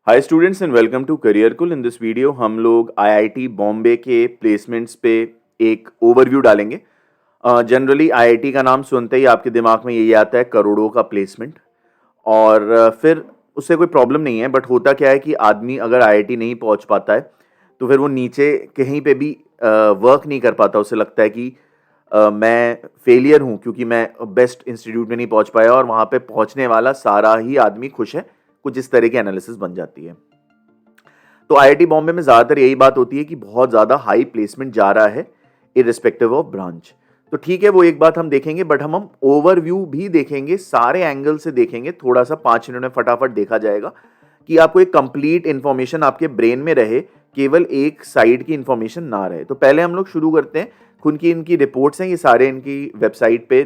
Hi students and welcome to career कुल। In this video हम लोग आईआईटी बॉम्बे के प्लेसमेंट्स पे एक ओवरव्यू डालेंगे। जनरली आईआईटी का नाम सुनते ही आपके दिमाग में यही आता है करोड़ों का प्लेसमेंट, और फिर उससे कोई प्रॉब्लम नहीं है। बट होता क्या है कि आदमी अगर आईआईटी नहीं पहुंच पाता है तो फिर वो नीचे कहीं पे भी वर्क नहीं कर पाता। उसे लगता है कि मैं फेलियर हूँ क्योंकि मैं बेस्ट इंस्टीट्यूट में नहीं पहुंच पाया, और वहाँ पे पहुंचने वाला सारा ही आदमी खुश है। कुछ इस तरह की एनालिसिस बन जाती है। तो आईआईटी बॉम्बे में ज़्यादातर यही बात होती है कि बहुत ज़्यादा हाई प्लेसमेंट जा रहा है इररिस्पेक्टिव ऑफ ब्रांच। तो ठीक है, वो एक बात हम देखेंगे, बट हम ओवरव्यू भी देखेंगे, सारे एंगल से देखेंगे। थोड़ा सा 5 मिनट में फटाफट देखा जाएगा कि आपको एक कंप्लीट इंफॉर्मेशन आपके ब्रेन में रहे, केवल एक साइड की इंफॉर्मेशन ना रहे। तो पहले हम लोग शुरू करते हैं। खुद की इनकी रिपोर्ट्स हैं, ये सारे इनकी वेबसाइट पे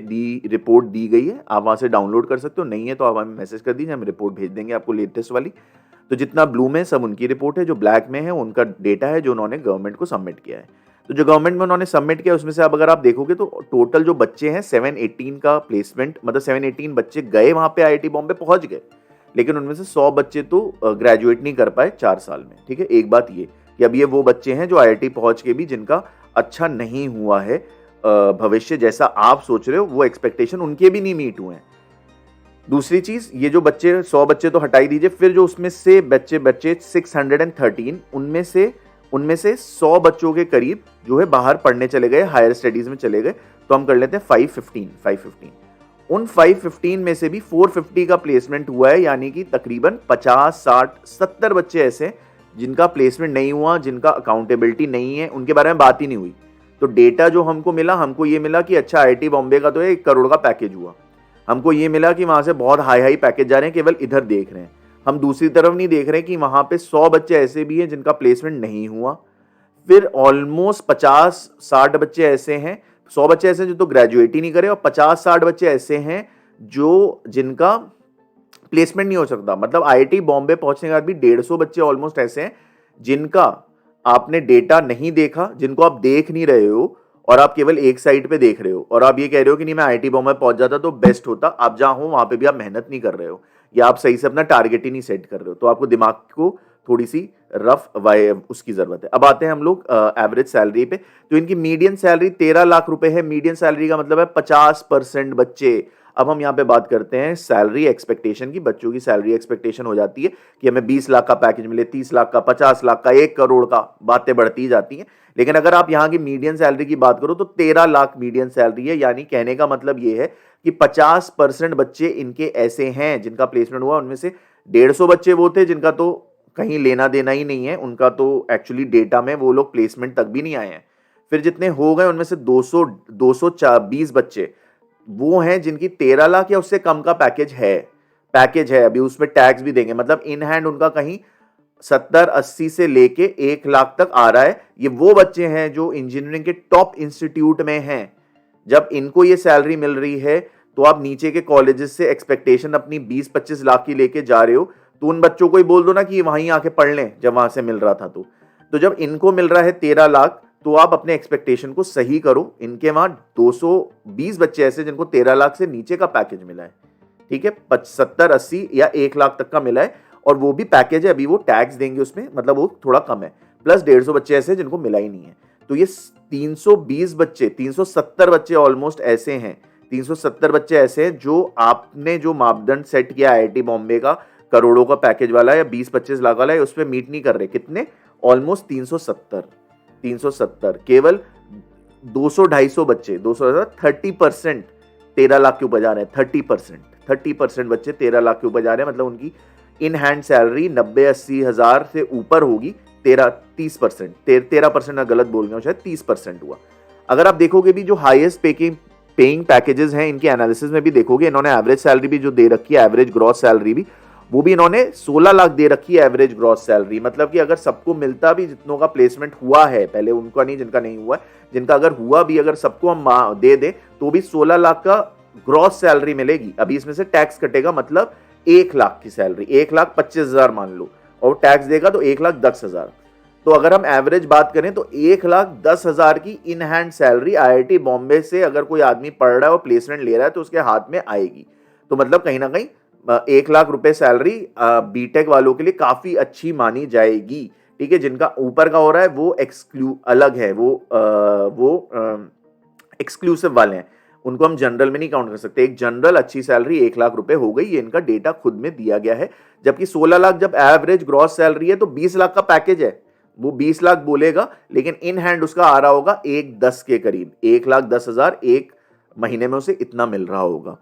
रिपोर्ट दी गई है, आप वहाँ से डाउनलोड कर सकते हो। नहीं है तो आप हमें मैसेज कर दीजिए, हम रिपोर्ट भेज देंगे आपको लेटेस्ट वाली। तो जितना ब्लू में सब उनकी रिपोर्ट है, जो ब्लैक में है उनका डेटा है जो उन्होंने गवर्नमेंट को सबमिट किया है। तो जो गवर्नमेंट में उन्होंने सबमिट किया उसमें से अब अगर आप देखोगे तो टोटल जो बच्चे हैं 718 का प्लेसमेंट, मतलब 718 बच्चे गए वहाँ पे, आईआईटी बॉम्बे पहुंच गए, लेकिन उनमें से 100 बच्चे तो ग्रेजुएट नहीं कर पाए 4 साल में। ठीक है, एक बात ये कि अब ये वो बच्चे हैं जो आईआईटी पहुंच के भी जिनका अच्छा नहीं हुआ है भविष्य, जैसा आप सोच रहे हो वो एक्सपेक्टेशन उनके भी नहीं मीट हुए हैं। दूसरी चीज, ये जो बच्चे 100 बच्चे तो हटाई दीजिए, फिर जो उसमें से बच्चे 613, उनमें से 100 बच्चों के करीब जो है बाहर पढ़ने चले गए, हायर स्टडीज में चले गए। तो हम कर लेते हैं 515। उन 515 में से भी 450 का प्लेसमेंट हुआ है, यानी कि तकरीबन 50, 60, 70 बच्चे ऐसे हैं जिनका प्लेसमेंट नहीं हुआ, जिनका अकाउंटेबिलिटी नहीं है, उनके बारे में बात ही नहीं हुई। तो डेटा जो हमको ये मिला कि अच्छा आईआईटी बॉम्बे का तो 1 करोड़ का पैकेज हुआ। हमको ये मिला कि वहां से बहुत हाई पैकेज जा रहे हैं, केवल इधर देख रहे हैं। हम दूसरी तरफ नहीं देख रहे कि वहां पे 100 बच्चे ऐसे भी हैं जिनका प्लेसमेंट नहीं हुआ। फिर ऑलमोस्ट 50-60 बच्चे ऐसे हैं, 100 बच्चे ऐसे हैं जो तो ग्रेजुएट ही नहीं करे, और 50-60 बच्चे ऐसे हैं जो जिनका प्लेसमेंट नहीं हो सकता। मतलब आईआईटी बॉम्बे पहुंचने के बाद भी 150 बच्चे ऑलमोस्ट ऐसे हैं जिनका आपने डेटा नहीं देखा, जिनको आप देख नहीं रहे हो, और आप केवल एक साइड पे देख रहे हो, और आप ये कह रहे हो कि नहीं मैं आईआईटी बॉम्बे पहुंच जाता तो बेस्ट होता। आप जहां हो वहां पे भी आप मेहनत नहीं कर रहे हो, या आप सही से अपना टारगेट ही नहीं सेट कर रहे हो। तो आपको दिमाग को थोड़ी सी रफ वाई उसकी जरूरत है। अब आते हैं हम लोग एवरेज सैलरी पे। तो इनकी मीडियन सैलरी 13 लाख रुपए है। मीडियन सैलरी का मतलब है 50% बच्चे। अब हम यहाँ पे बात करते हैं सैलरी एक्सपेक्टेशन की। बच्चों की सैलरी एक्सपेक्टेशन हो जाती है कि हमें 20 लाख का पैकेज मिले, 30 लाख का, 50 लाख का, 1 करोड़ का, बातें बढ़ती जाती हैं। लेकिन अगर आप यहाँ की मीडियन सैलरी की बात करो तो 13 लाख मीडियन सैलरी है। यानी कहने का मतलब ये है कि 50% बच्चे इनके ऐसे हैं जिनका प्लेसमेंट हुआ। उनमें से 150 बच्चे वो थे जिनका तो कहीं लेना देना ही नहीं है, उनका तो एक्चुअली डेटा में वो लोग प्लेसमेंट तक भी नहीं आए हैं। फिर जितने हो गए उनमें से 220 बच्चे वो हैं जिनकी 13 लाख या उससे कम का पैकेज है। अभी उसमें टैक्स भी देंगे, मतलब इन हैंड उनका कहीं 70-80 से लेके 1 लाख तक आ रहा है। ये वो बच्चे हैं जो इंजीनियरिंग के टॉप इंस्टीट्यूट में हैं। जब इनको ये सैलरी मिल रही है तो आप नीचे के कॉलेजेस से एक्सपेक्टेशन अपनी 20-25 लाख की लेके जा रहे हो, तो उन बच्चों को ही बोल दो ना कि वहीं आके पढ़ लें जब वहां से मिल रहा था। तो जब इनको मिल रहा है 13 लाख, तो आप अपने एक्सपेक्टेशन को सही करो। इनके वहां 220 बच्चे ऐसे जिनको 13 लाख से नीचे का पैकेज मिला है। ठीक है, 70-80 या 1 लाख तक का मिला है, और वो भी पैकेज है, अभी वो टैक्स देंगे उसमें, मतलब वो थोड़ा कम है। प्लस 150 बच्चे ऐसे जिनको मिला ही नहीं है। तो ये 320 बच्चे, 370 बच्चे ऑलमोस्ट ऐसे हैं, 370 बच्चे ऐसे हैं जो आपने जो मापदंड सेट किया आईआईटी बॉम्बे का करोड़ों का पैकेज वाला या 20-25 लाख वाला है, उस पर मीट नहीं कर रहे। कितने? ऑलमोस्ट 370। केवल 200-250 बच्चे, 30% 13 लाख के ऊपर जा रहे हैं। 30% बच्चे 13 लाख के ऊपर जा रहे हैं, मतलब उनकी इन हैंड सैलरी 90-80 हजार से ऊपर होगी। 13% मैं गलत बोल गया हूं, शायद 30% हुआ। अगर आप देखोगे भी जो हाईएस्ट पेइंग पैकेजेस हैं, इनके एनालिसिस में भी देखोगे, इन्होंने एवरेज सैलरी भी जो दे रखी है, एवरेज ग्रॉस सैलरी भी, वो भी इन्होंने 16 लाख दे रखी है एवरेज ग्रॉस सैलरी। मतलब कि अगर सबको मिलता भी जितनों का प्लेसमेंट हुआ है, पहले उनका नहीं जिनका नहीं हुआ है, जिनका अगर हुआ भी, अगर सबको हम दे दे तो भी 16 लाख का ग्रॉस सैलरी मिलेगी। अभी इसमें से टैक्स कटेगा, मतलब 1 लाख की सैलरी, 1,25,000 मान लो, और टैक्स देगा तो 1,10,000। तो अगर हम एवरेज बात करें तो 1,10,000 की in hand salary IIT Bombay से अगर कोई आदमी पढ़ रहा है और प्लेसमेंट ले रहा है तो उसके हाथ में आएगी। तो मतलब कहीं ना कहीं 1 लाख रुपए सैलरी बीटेक वालों के लिए काफी अच्छी मानी जाएगी। ठीक है, जिनका ऊपर का हो रहा है वो अलग है, वो एक्सक्लूसिव वाले हैं, उनको हम जनरल में नहीं काउंट कर सकते। एक जनरल अच्छी सैलरी 1 लाख रुपए हो गई, ये इनका डेटा खुद में दिया गया है। जबकि 16 लाख जब एवरेज ग्रॉस सैलरी है तो 20 लाख का पैकेज है, वो 20 लाख बोलेगा लेकिन इन हैंड उसका आ रहा होगा 1,10 के करीब, 1,10,000 एक महीने में उसे इतना मिल रहा होगा।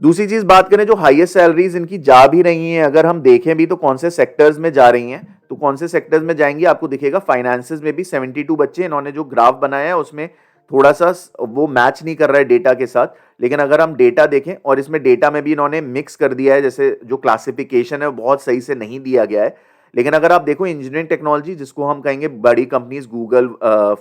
दूसरी चीज बात करें, जो हाईएस्ट सैलरीज इनकी जा भी रही हैं, अगर हम देखें भी तो कौन से सेक्टर्स में जा रही हैं, तो कौन से सेक्टर्स में जाएंगी आपको दिखेगा। फाइनेंसेस में भी 72 बच्चे, इन्होंने जो ग्राफ बनाया है उसमें थोड़ा सा वो मैच नहीं कर रहा है डेटा के साथ, लेकिन अगर हम डेटा देखें और इसमें डेटा में भी इन्होंने मिक्स कर दिया है, जैसे जो क्लासिफिकेशन है वो बहुत सही से नहीं दिया गया है। लेकिन अगर आप देखो इंजीनियरिंग टेक्नोलॉजी, जिसको हम कहेंगे बड़ी कंपनीज गूगल,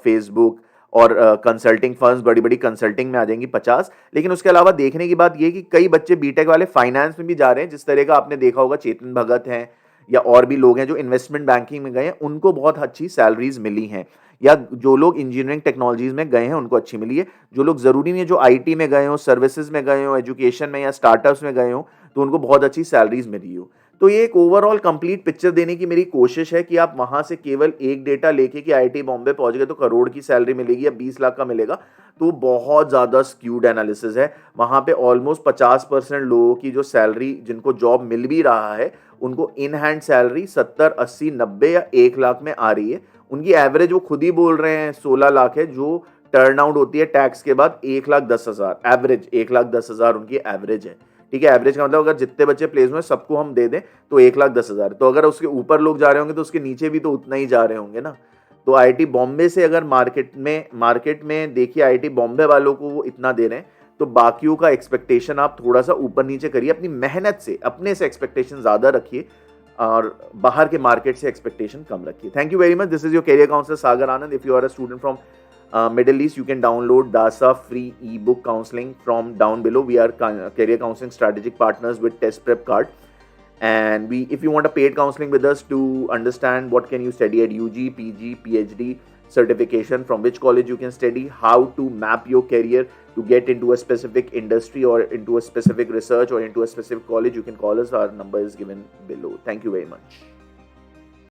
फेसबुक और कंसल्टिंग फर्म्स, बड़ी बड़ी कंसल्टिंग में आ जाएंगी 50। लेकिन उसके अलावा देखने की बात यह कि कई बच्चे बीटेक वाले फाइनेंस में भी जा रहे हैं, जिस तरह का आपने देखा होगा चेतन भगत हैं या और भी लोग हैं जो इन्वेस्टमेंट बैंकिंग में गए हैं, उनको बहुत अच्छी सैलरीज मिली हैं। या जो लोग इंजीनियरिंग टेक्नोलॉजीज में गए हैं उनको अच्छी मिली है। जो लोग जरूरी नहीं है जो आईटी में गए हो, सर्विसेज में गए हो, एजुकेशन में या स्टार्टअप्स में गए हो, तो उनको बहुत अच्छी सैलरीज मिली हो। तो ये एक ओवरऑल कंप्लीट पिक्चर देने की मेरी कोशिश है कि आप वहां से केवल एक डेटा लेके कि आईआईटी बॉम्बे पहुंच गए तो करोड़ की सैलरी मिलेगी या 20 लाख का मिलेगा, तो बहुत ज्यादा स्क्यूड एनालिसिस है। वहां पे ऑलमोस्ट 50% लोगों की जो सैलरी, जिनको जॉब मिल भी रहा है, उनको इन हैंड सैलरी 70, 80, 90 या 1 लाख में आ रही है। उनकी एवरेज वो खुद ही बोल रहे हैं 16 लाख है, जो टर्न आउट होती है टैक्स के बाद 1,10,000 एवरेज, 1,10,000 उनकी एवरेज है। ठीक है, एवरेज का मतलब अगर जितने बच्चे प्लेस में सबको हम दे दें तो 1,10,000, तो अगर उसके ऊपर लोग जा रहे होंगे तो उसके नीचे भी तो उतना ही जा रहे होंगे ना। तो आईआईटी बॉम्बे से अगर मार्केट में देखिए आईआईटी बॉम्बे वालों को वो इतना दे रहे हैं, तो बाकियों का एक्सपेक्टेशन आप थोड़ा सा ऊपर नीचे करिए, अपनी मेहनत से, अपने से एक्सपेक्टेशन ज्यादा रखिए और बाहर के मार्केट से एक्सपेक्टेशन कम रखिए। Thank you very much. This is your career counsellor Sagar Anand. If you are a student from Middle East, you can download DASA free ebook counseling from down below. We are career counseling strategic partners with Test Prep Card, and if you want a paid counseling with us to understand what can you study at UG, PG, PhD certification, from which college you can study, how to map your career to get into a specific industry or into a specific research or into a specific college, you can call us. Our number is given below. Thank you very much.